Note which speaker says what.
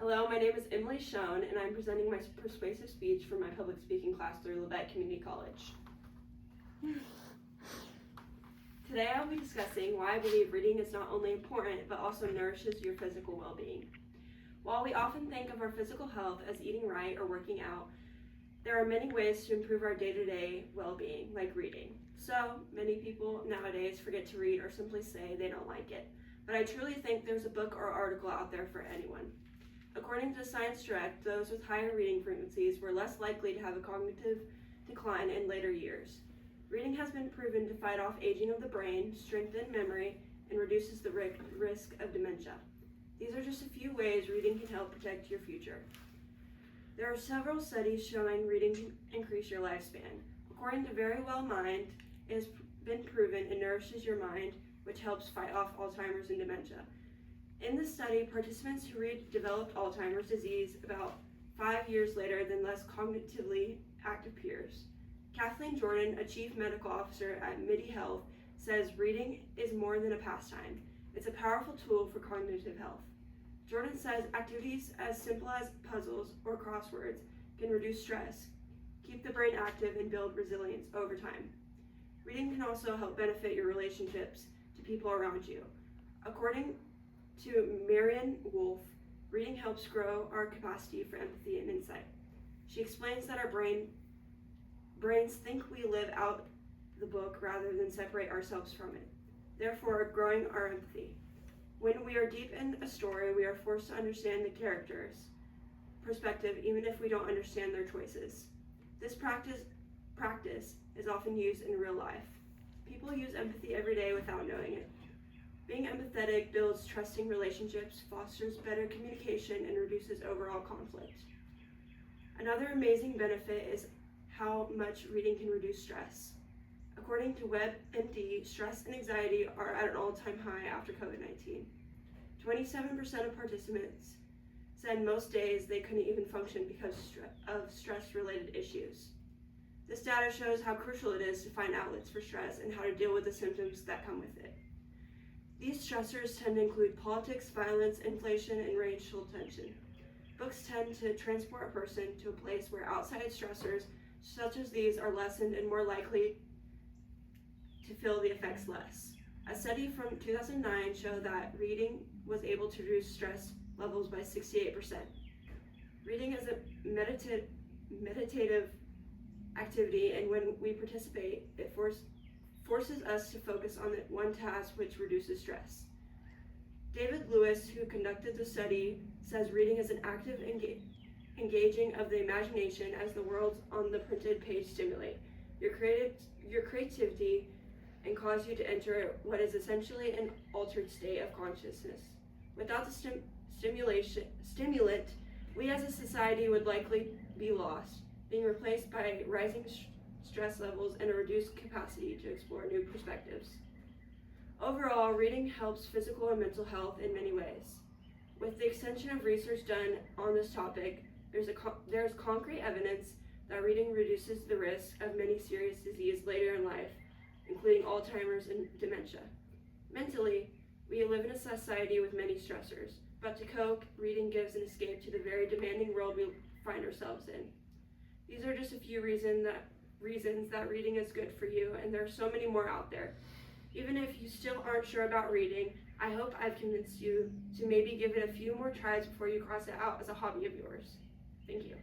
Speaker 1: Hello, my name is Emily Schoen, and I'm presenting my persuasive speech for my public speaking class through Labette Community College. Today I'll be discussing why I believe reading is not only important, but also nourishes your physical well-being. While we often think of our physical health as eating right or working out, there are many ways to improve our day-to-day well-being, like reading. So many people nowadays forget to read or simply say they don't like it. But I truly think there's a book or article out there for anyone. According to Science Direct, those with higher reading frequencies were less likely to have a cognitive decline in later years. Reading has been proven to fight off aging of the brain, strengthen memory, and reduces the risk of dementia. These are just a few ways reading can help protect your future. There are several studies showing reading can increase your lifespan. According to Very Well Mind, it has been proven it nourishes your mind, which helps fight off Alzheimer's and dementia. In this study, participants who read developed Alzheimer's disease about 5 years later than less cognitively active peers. Kathleen Jordan, a chief medical officer at MIDI Health, says reading is more than a pastime. It's a powerful tool for cognitive health. Jordan says activities as simple as puzzles or crosswords can reduce stress, keep the brain active, and build resilience over time. Reading can also help benefit your relationships to people around you. According to Marianne Wolf, reading helps grow our capacity for empathy and insight. She explains that our brains think we live out the book rather than separate ourselves from it, therefore growing our empathy. When we are deep in a story, we are forced to understand the character's perspective even if we don't understand their choices. This practice is often used in real life. People use empathy every day without knowing it. Being empathetic builds trusting relationships, fosters better communication, and reduces overall conflict. Another amazing benefit is how much reading can reduce stress. According to WebMD, stress and anxiety are at an all-time high after COVID-19. 27% of participants said most days they couldn't even function because of stress-related issues. This data shows how crucial it is to find outlets for stress and how to deal with the symptoms that come with it. These stressors tend to include politics, violence, inflation, and racial tension. Books tend to transport a person to a place where outside stressors such as these are lessened and more likely to feel the effects less. A study from 2009 showed that reading was able to reduce stress levels by 68%. Reading is a meditative activity, and when we participate, it forces us to focus on the one task which reduces stress. David Lewis, who conducted the study, says reading is an active engaging of the imagination as the worlds on the printed page stimulate your creativity and cause you to enter what is essentially an altered state of consciousness. Without the stimulant, we as a society would likely be lost, being replaced by rising stress levels and a reduced capacity to explore new perspectives. Overall, reading helps physical and mental health in many ways. With the extension of research done on this topic, there's concrete evidence that reading reduces the risk of many serious diseases later in life, including Alzheimer's and dementia. Mentally, we live in a society with many stressors, but to cope, reading gives an escape to the very demanding world we find ourselves in. These are just a few reasons that reading is good for you, and there are so many more out there. Even if you still aren't sure about reading, I hope I've convinced you to maybe give it a few more tries before you cross it out as a hobby of yours. Thank you.